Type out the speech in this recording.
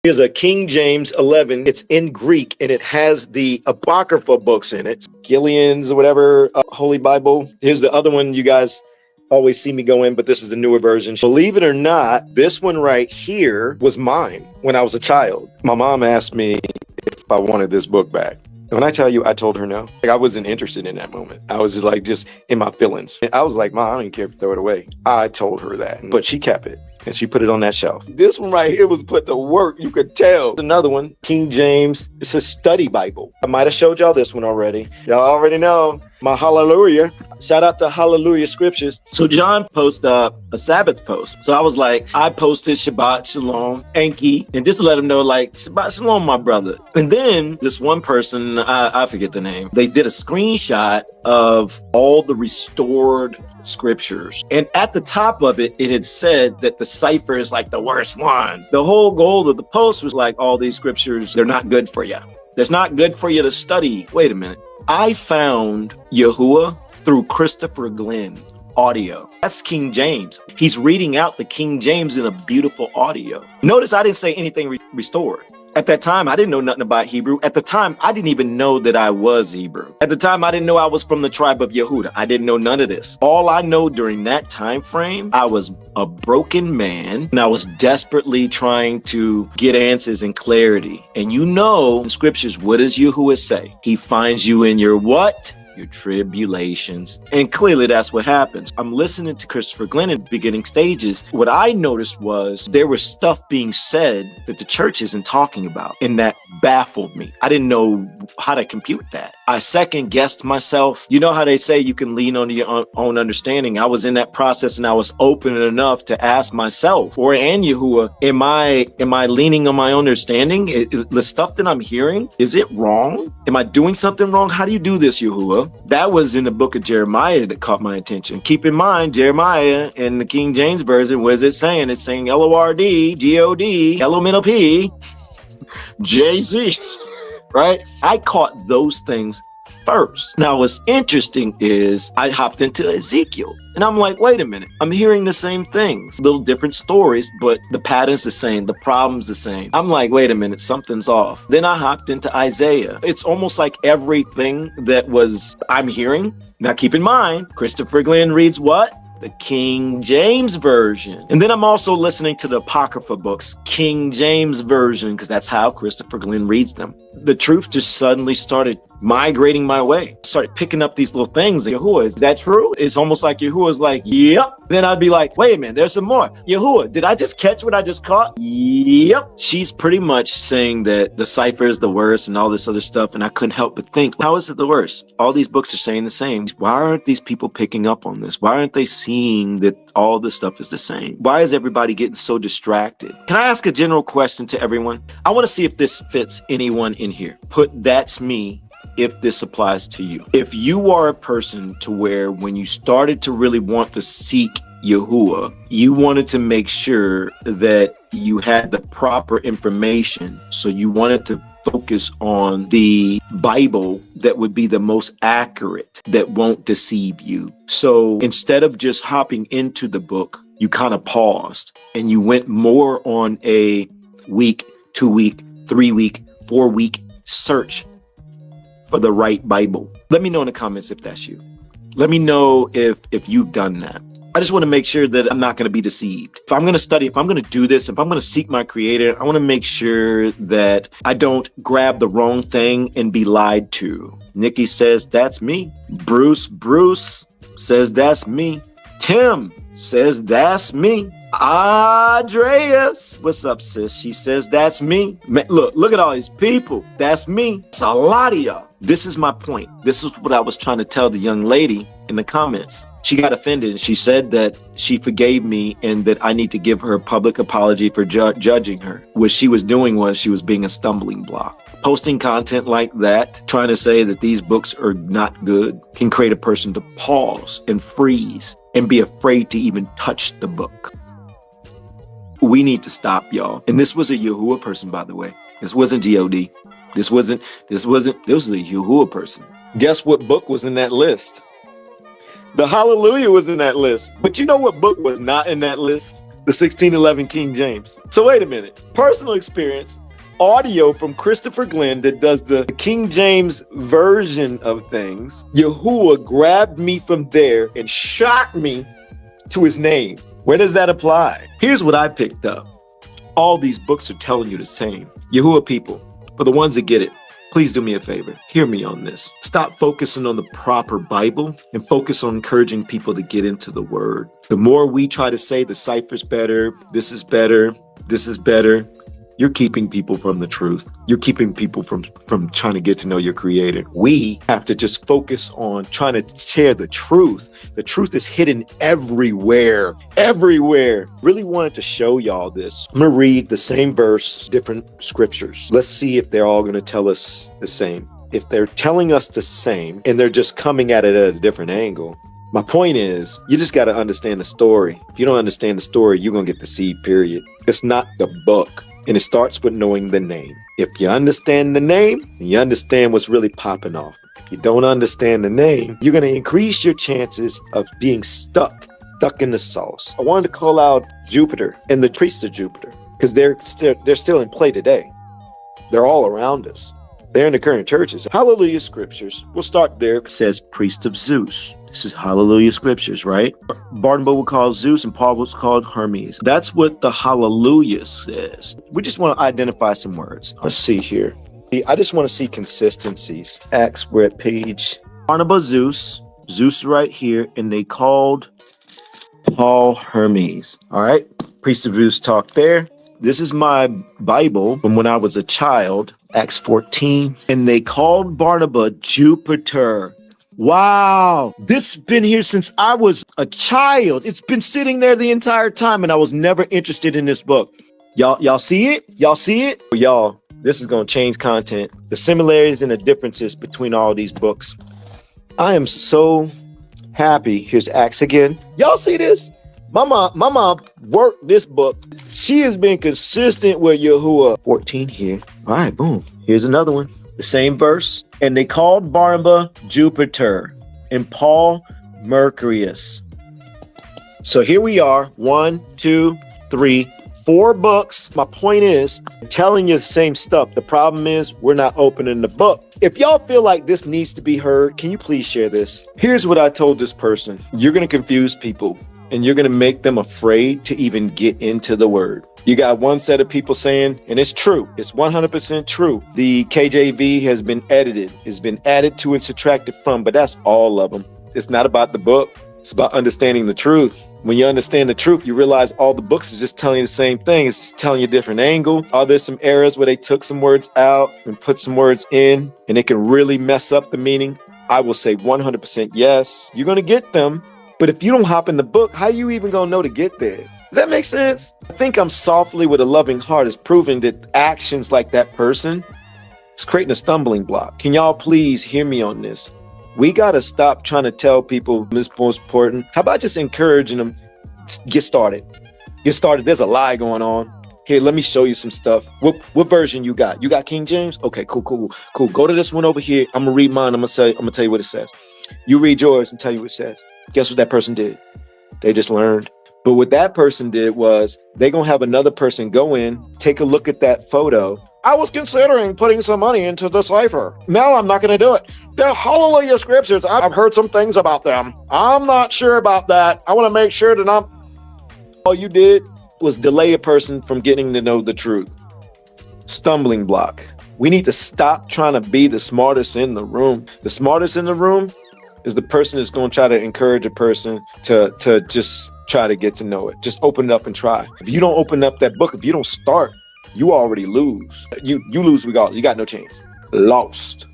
Here's a King James 11. It's in Greek and it has the Apocrypha books in it. Gillian's or whatever, Holy Bible. Here's the other one you guys always see me go in, but this is the newer version. Believe it or not, this one right here was mine when I was a child. My mom asked me if I wanted this book back. When I tell you, I told her no. Like, I wasn't interested in that moment. I was just in my feelings. I was like, Mom, I don't even care if you throw it away. I told her that, but she kept it and she put it on that shelf. This one right here was put to work. You could tell. Another one, King James. It's a study Bible. I might have showed y'all this one already. Y'all already know my hallelujah. Shout out to Hallelujah Scriptures. So John posted a Sabbath post. So I was like, I posted Shabbat Shalom, Enki, and just to let him know, like, Shabbat Shalom, my brother. And then this one person, I forget the name, they did a screenshot of all the restored scriptures. And at the top of it, it had said that the cipher is like the worst one. The whole goal of the post was like, all these scriptures, they're not good for you. It's not good for you to study. Wait a minute. I found Yahuwah through Christopher Glenn audio. That's King James. He's reading out the King James in a beautiful audio. Notice I didn't say anything restored. At that time, I didn't know nothing about Hebrew. At the time, I didn't even know that I was Hebrew. At the time, I didn't know I was from the tribe of Yehuda. I didn't know none of this. All I know during that time frame, I was a broken man and I was desperately trying to get answers and clarity. And you know, in scriptures, what does Yahuwah say? He finds you in your what? Your tribulations. And clearly that's what happens. I'm listening to Christopher Glenn in the beginning stages. What I noticed was there was stuff being said that the church isn't talking about, and that baffled me. I didn't know how to compute that. I second guessed myself. You know how they say you can lean on your own understanding? I was in that process and I was open enough to ask myself and Yahuwah, am I leaning on my own understanding? The stuff that I'm hearing, is it wrong? Am I doing something wrong? How do you do this, Yahuwah? That was in the book of Jeremiah that caught my attention. Keep in mind, Jeremiah in the King James Version, what is it saying? It's saying Lord, God, L-O-N-O-P, J-Z, right? I caught those things first. Now, what's interesting is I hopped into Ezekiel and I'm like, wait a minute, I'm hearing the same things, little different stories, but the pattern's the same, the problem's the same. I'm like, wait a minute, something's off. Then I hopped into Isaiah. It's almost like everything that I'm hearing. Now, keep in mind, Christopher Glenn reads what? The King James Version. And then I'm also listening to the Apocrypha books, King James Version, because that's how Christopher Glenn reads them. The truth just suddenly started migrating my way. Started picking up these little things. Yahuwah, is that true? It's almost like Yahuwah's like, yep. Then I'd be like, wait a minute, there's some more. Yahuwah, did I just catch what I just caught? Yep. She's pretty much saying that the cipher is the worst and all this other stuff. And I couldn't help but think, how is it the worst? All these books are saying the same. Why aren't these people picking up on this? Why aren't they seeing that all this stuff is the same? Why is everybody getting so distracted? Can I ask a general question to everyone? I want to see if this fits anyone in here. Put that's me if this applies to you. If you are a person to where when you started to really want to seek Yahuwah, you wanted to make sure that you had the proper information. So you wanted to focus on the Bible that would be the most accurate, that won't deceive you. So instead of just hopping into the book, you kind of paused and you went more on a week, 2 week, 3 week, 4 week search for the right Bible. Let me know in the comments if that's you. Let me know if you've done that. I just want to make sure that I'm not going to be deceived. If I'm going to study, if I'm going to do this, if I'm going to seek my creator, I want to make sure that I don't grab the wrong thing and be lied to. Nikki says, that's me. Bruce says, that's me. Tim says, that's me. Andreas, what's up, sis? She says, that's me. Man, look at all these people. That's me. It's a lot of y'all. This is my point. This is what I was trying to tell the young lady in the comments. She got offended and she said that she forgave me and that I need to give her a public apology for judging her. What she was doing was she was being a stumbling block. Posting content like that, trying to say that these books are not good, can create a person to pause and freeze and be afraid to even touch the book. We need to stop, y'all. And this was a Yahuwah person, by the way. This wasn't God. This was a Yahuwah person. Guess what book was in that list? The Hallelujah was in that list. But you know what book was not in that list? The 1611 King James. So wait a minute. Personal experience, audio from Christopher Glenn that does the King James version of things. Yahuwah grabbed me from there and shot me to his name. Where does that apply? Here's what I picked up. All these books are telling you the same. Yahuwah people, for the ones that get it, please do me a favor. Hear me on this. Stop focusing on the proper Bible and focus on encouraging people to get into the word. The more we try to say the cipher's better, this is better, you're keeping people from the truth. You're keeping people from trying to get to know your creator. We have to just focus on trying to share the truth. The truth is hidden everywhere, everywhere. Really wanted to show y'all this. I'm gonna read the same verse, different scriptures. Let's see if they're all gonna tell us the same. If they're telling us the same and they're just coming at it at a different angle, my point is, you just got to understand the story. If you don't understand the story, you're gonna get the seed, period. It's not the book. And it starts with knowing the name. If you understand the name, you understand what's really popping off. If you don't understand the name, you're going to increase your chances of being stuck in the sauce. I wanted to call out Jupiter and the priests of Jupiter because they're still in play today. They're all around us. They're in the current churches. Hallelujah scriptures. We'll start there. It says priest of Zeus. This is Hallelujah scriptures, right? Barnabas was called Zeus and Paul was called Hermes. That's what the Hallelujah says. We just want to identify some words. Let's see here. I just want to see consistencies. Acts, we're at page. Barnabas, Zeus right here, and they called Paul Hermes. All right, priest of Zeus talk there. This is my Bible from when I was a child, Acts 14. And they called Barnabas Jupiter. Wow, this has been here since I was a child. It's been sitting there the entire time, and I was never interested in this book. Y'all see it? Y'all see it? Y'all, this is going to change content. The similarities and the differences between all these books. I am so happy. Here's Acts again. Y'all see this? My mom worked this book. She has been consistent with Yahuwah. 14 here. All right, boom. Here's another one. The same verse. And they called Barnabas Jupiter and Paul Mercurius. So here we are. 1, 2, 3, 4 books. My point is telling you the same stuff. The problem is we're not opening the book. If y'all feel like this needs to be heard, can you please share this? Here's what I told this person. You're going to confuse people. And you're going to make them afraid to even get into the word. You got one set of people saying, and it's true, it's 100% true. The KJV has been edited, it's been added to and subtracted from, but that's all of them. It's not about the book. It's about understanding the truth. When you understand the truth, you realize all the books are just telling you the same thing. It's just telling you a different angle. Are there some errors where they took some words out and put some words in, and it can really mess up the meaning? I will say 100% yes. You're going to get them. But if you don't hop in the book, how you even gonna know to get there? Does that make sense? I think I'm softly with a loving heart is proving that actions like that person is creating a stumbling block. Can y'all please hear me on this? We gotta stop trying to tell people this is most important. How about just encouraging them? Get started. Get started. There's a lie going on. Here, let me show you some stuff. What version you got? You got King James? Okay, cool. Go to this one over here. I'm gonna read mine. I'm gonna tell you what it says. You read yours and tell you what it says. Guess what that person did? They just learned. But what that person did was they're going to have another person go in, take a look at that photo. I was considering putting some money into the cipher. Now I'm not going to do it. They're Hallelujah scriptures. I've heard some things about them. I'm not sure about that. I want to make sure that all you did was delay a person from getting to know the truth. Stumbling block. We need to stop trying to be the smartest in the room. The smartest in the room is the person that's going to try to encourage a person to just try to get to know it. Just open it up and try. If you don't open up that book, if you don't start, you already lose. You lose regardless. You got no chance. Lost.